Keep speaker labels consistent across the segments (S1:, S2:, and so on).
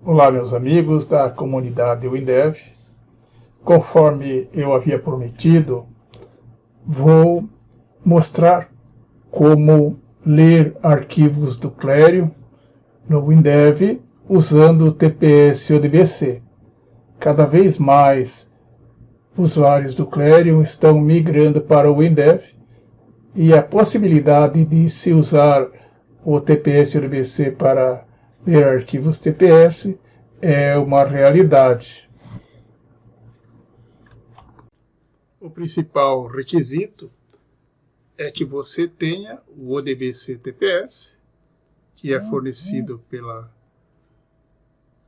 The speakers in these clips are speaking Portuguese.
S1: Olá, meus amigos da comunidade WinDev. Conforme eu havia prometido, vou mostrar como ler arquivos do Clérium no WinDev usando o TPS ODBC. Cada vez mais usuários do Clérium estão migrando para o WinDev e a possibilidade de se usar o TPS ODBC para ler arquivos TPS é uma realidade. O principal requisito é que você tenha o ODBC TPS, que é fornecido pela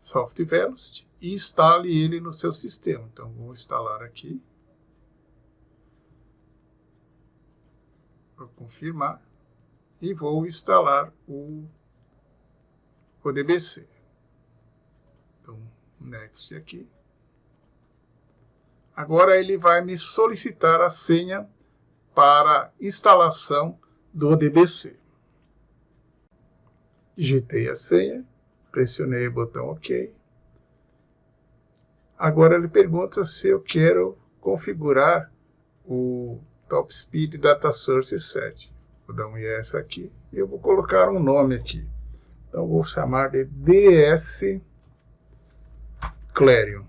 S1: SoftVelocity, e instale ele no seu sistema. Então, vou instalar aqui. Vou confirmar. E vou instalar o ODBC. Então, Next aqui. Agora ele vai me solicitar a senha para instalação do ODBC. Digitei a senha, pressionei o botão OK. Agora ele pergunta se eu quero configurar o Top Speed Data Source Set. Vou dar um Yes aqui e eu vou colocar um nome aqui. Então vou chamar de DS Clérium.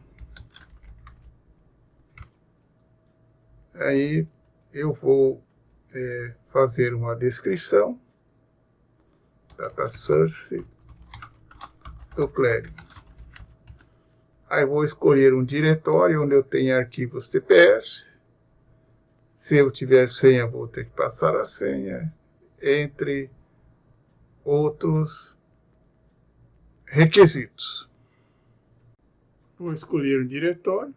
S1: Aí eu vou fazer uma descrição. Data Source do Clérium. Aí vou escolher um diretório onde eu tenho arquivos TPS. Se eu tiver senha, vou ter que passar a senha, entre outros requisitos. Vou escolher um diretório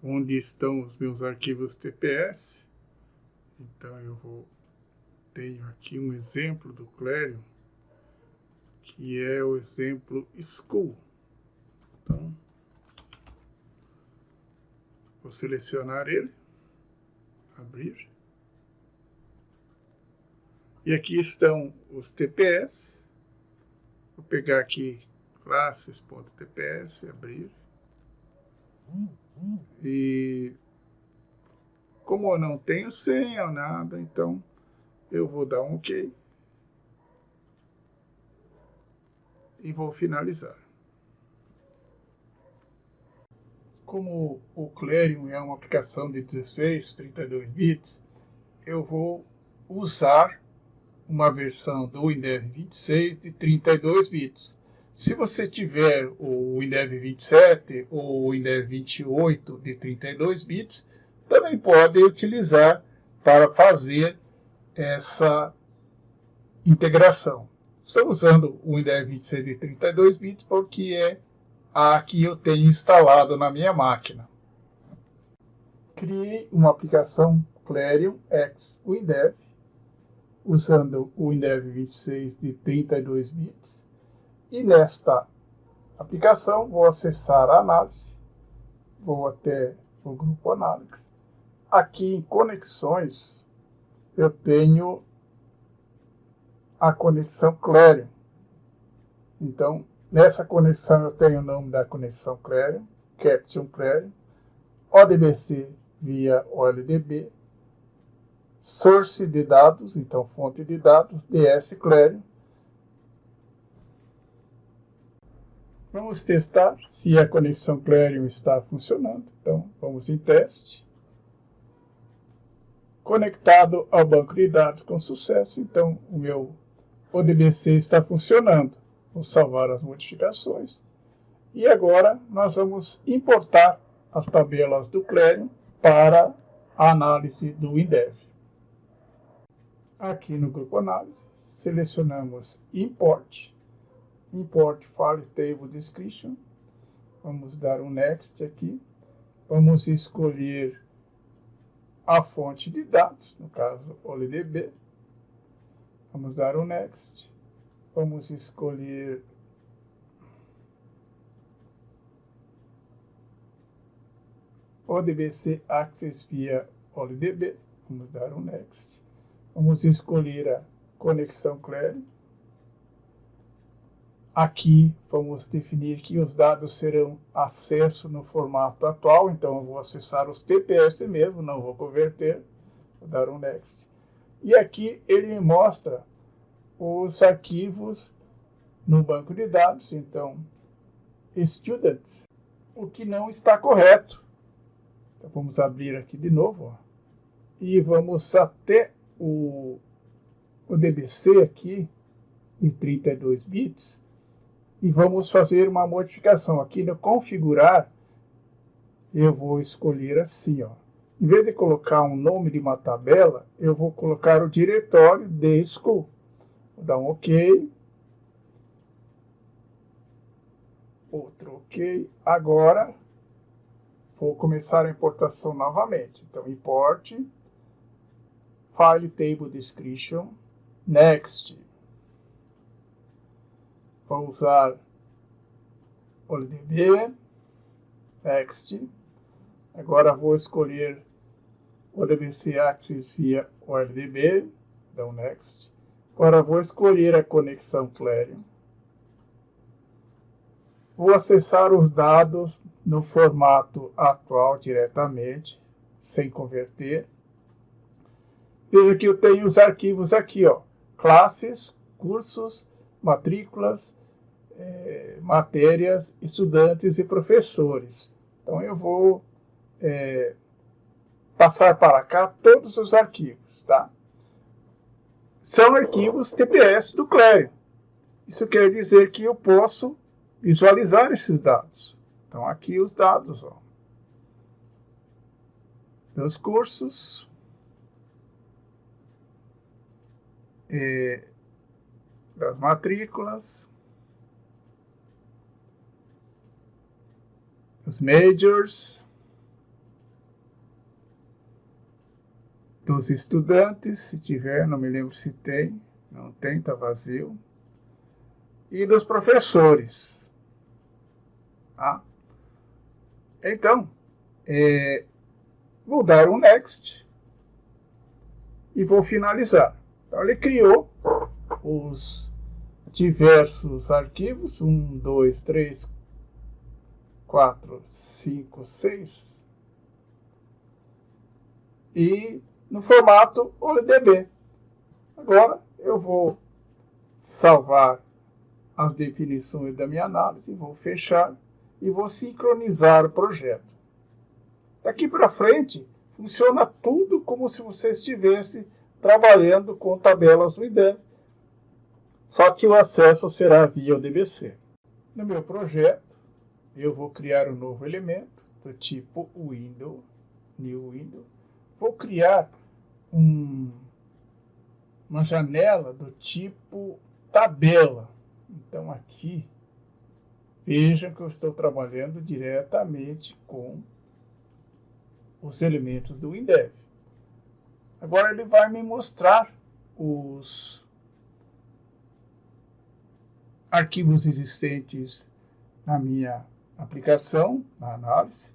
S1: onde estão os meus arquivos TPS. Então eu tenho aqui um exemplo do Clérium, que é o exemplo School. Então, vou selecionar ele, abrir. E aqui estão os TPS. Vou pegar aqui classes.tps, abrir. E como eu não tenho senha ou nada, então eu vou dar um OK. E vou finalizar. Como o Clérium é uma aplicação de 16, 32 bits, eu vou usar uma versão do WinDev 26 de 32 bits. Se você tiver o WinDev 27 ou o WinDev 28 de 32 bits, também pode utilizar para fazer essa integração. Estou usando o WinDev 26 de 32 bits porque é a que eu tenho instalado na minha máquina. Criei uma aplicação Clérium X WinDev usando o WinDev 26 de 32 bits. E nesta aplicação vou acessar a análise, vou até o grupo Analytics. Aqui em conexões eu tenho a conexão Clérium. Então, nessa conexão eu tenho o nome da conexão Clérium, Caption Clérium, ODBC via OLDB, source de dados, então fonte de dados, DS Clérium. Vamos testar se a conexão Clérium está funcionando. Então, vamos em teste. Conectado ao banco de dados com sucesso, então o meu ODBC está funcionando. Vou salvar as modificações. E agora nós vamos importar as tabelas do Clérium para a análise do WinDev. Aqui no grupo Análise, selecionamos Import File Table Description. Vamos dar um Next aqui. Vamos escolher a fonte de dados, no caso OLDB. Vamos dar um Next. Vamos escolher ODBC Access via OLDB. Vamos dar um Next. Vamos escolher a conexão Clérium. Aqui vamos definir que os dados serão acesso no formato atual, então eu vou acessar os TPS mesmo, não vou converter, vou dar um next. E aqui ele me mostra os arquivos no banco de dados, então students, o que não está correto. Então vamos abrir aqui de novo, ó, e vamos até o DBC aqui de 32 bits e vamos fazer uma modificação. Aqui no configurar, eu vou escolher assim, ó. Em vez de colocar um nome de uma tabela, eu vou colocar o diretório de school. Vou dar um OK. Outro OK. Agora, vou começar a importação novamente. Então, import, file table description, next. Vou usar OLDB, next. Agora vou escolher ODBC Access via OLDB, então next. Agora vou escolher a conexão Clarion. Vou acessar os dados no formato atual diretamente, sem converter. Veja que eu tenho os arquivos aqui, ó, classes, cursos, matrículas, matérias, estudantes e professores. Então eu vou passar para cá todos os arquivos, tá? São arquivos TPS do Clarion. Isso quer dizer que eu posso visualizar esses dados. Então aqui os dados, ó, dos cursos, das matrículas, os majors, dos estudantes, se tiver, não me lembro se tem, não tem, está vazio, e dos professores. Tá? Então, vou dar um next e vou finalizar. Então, ele criou os diversos arquivos, 1, 2, 3, 4, 5, 6, e no formato OLDB. Agora eu vou salvar as definições da minha análise, vou fechar e vou sincronizar o projeto. Daqui para frente, funciona tudo como se você estivesse trabalhando com tabelas WinDev, só que o acesso será via o DBC. No meu projeto, eu vou criar um novo elemento do tipo window, new window. Vou criar uma janela do tipo tabela. Então aqui, vejam que eu estou trabalhando diretamente com os elementos do WinDev. Agora ele vai me mostrar os arquivos existentes na minha aplicação, na análise.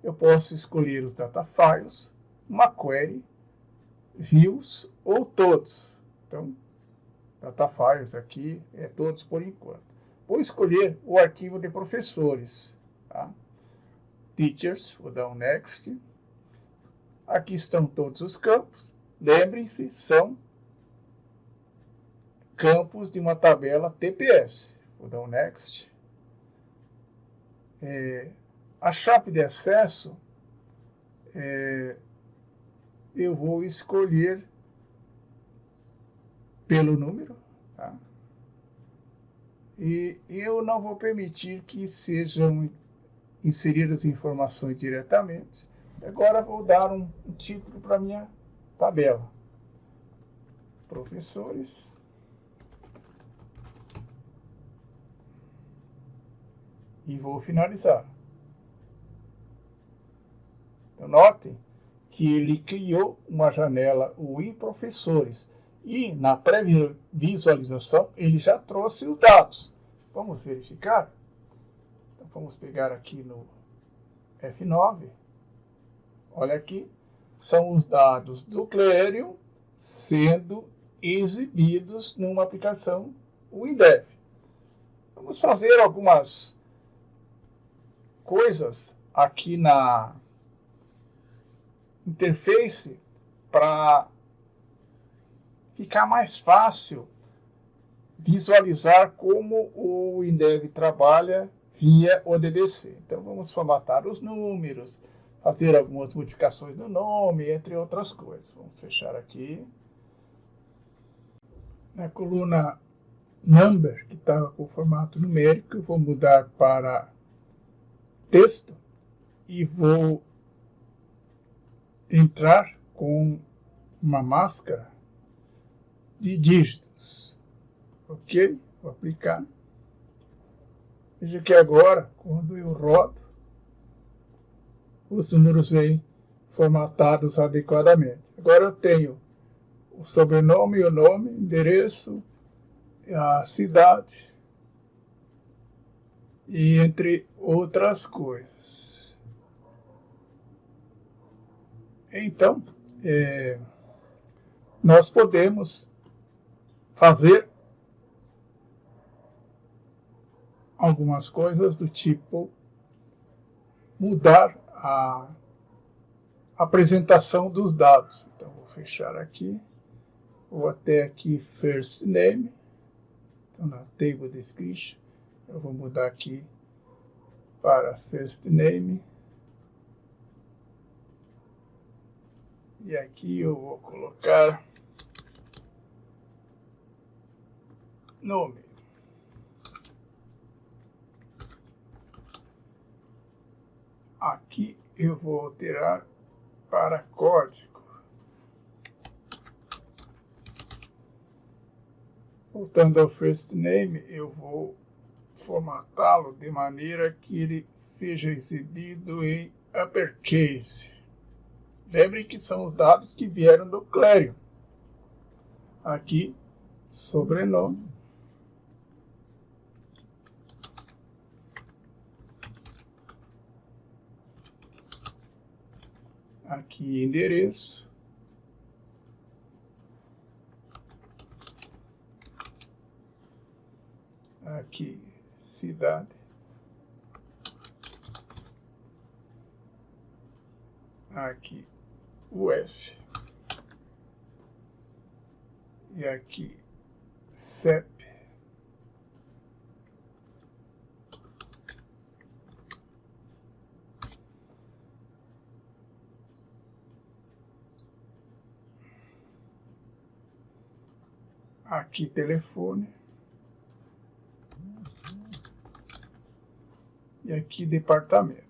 S1: Eu posso escolher os data files, uma query, views ou todos. Então, data files aqui é todos por enquanto. Vou escolher o arquivo de professores. Tá? Teachers, vou dar um next. Aqui estão todos os campos. Lembrem-se, são campos de uma tabela TPS. Vou dar um next. A chave de acesso, eu vou escolher pelo número, tá? E eu não vou permitir que sejam inseridas informações diretamente. Agora vou dar um título para minha tabela. Professores. E vou finalizar. Então, notem que ele criou uma janela Win Professores. E na pré-visualização ele já trouxe os dados. Vamos verificar? Então, vamos pegar aqui no F9. Olha aqui, são os dados do Clarion sendo exibidos numa aplicação WinDev. Vamos fazer algumas coisas aqui na interface para ficar mais fácil visualizar como o WinDev trabalha via ODBC. Então vamos formatar os números, fazer algumas modificações no nome, entre outras coisas. Vamos fechar aqui. Na coluna Number, que estava com o formato numérico, eu vou mudar para texto e vou entrar com uma máscara de dígitos. Ok? Vou aplicar. Veja que agora, quando eu rodo, os números vêm formatados adequadamente. Agora eu tenho o sobrenome, o nome, endereço, a cidade e entre outras coisas. Então, nós podemos fazer algumas coisas do tipo mudar a apresentação dos dados. Então, vou fechar aqui, vou até aqui First Name, então na Table Description, eu vou mudar aqui para First Name, e aqui eu vou colocar nome. Aqui eu vou alterar para código. Voltando ao first name, eu vou formatá-lo de maneira que ele seja exibido em uppercase. Lembrem que são os dados que vieram do Clarion. Aqui, sobrenome. Aqui, endereço. Aqui, cidade. Aqui, UF. E aqui, CEP. Aqui, telefone. E aqui, departamento.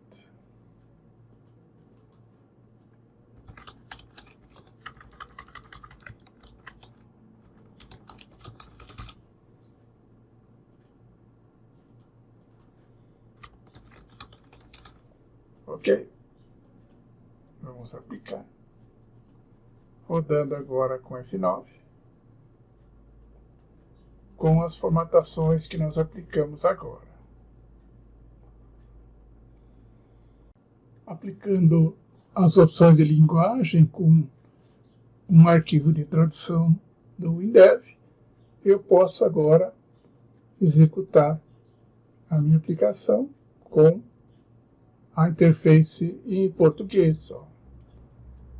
S1: Ok? Vamos aplicar. Rodando agora com F9. Com as formatações que nós aplicamos agora. Aplicando as opções de linguagem com um arquivo de tradução do WinDev, eu posso agora executar a minha aplicação com a interface em português,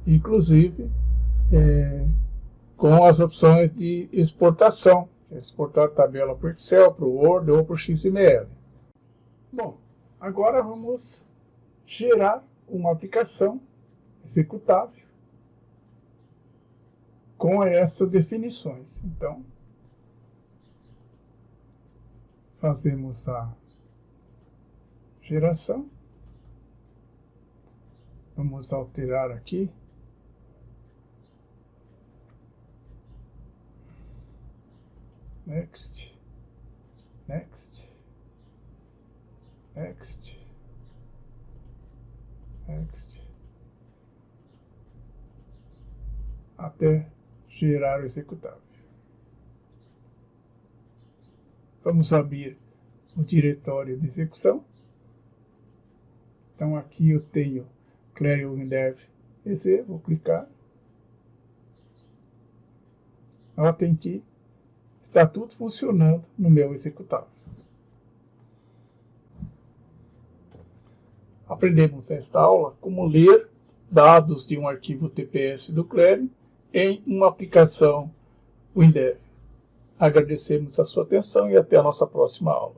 S1: inclusive com as opções de exportação, exportar tabela para o Excel, para o Word ou para o XML. Bom, agora vamos gerar uma aplicação executável com essas definições. Então, fazemos a geração. Vamos alterar aqui. Next. Next. Next. Next. Até gerar o executável. Vamos abrir o diretório de execução. Então aqui eu tenho Clarion WinDev EZ, vou clicar. Notem que está tudo funcionando no meu executável. Aprendemos nesta aula como ler dados de um arquivo TPS do Clérium em uma aplicação WinDev. Agradecemos a sua atenção e até a nossa próxima aula.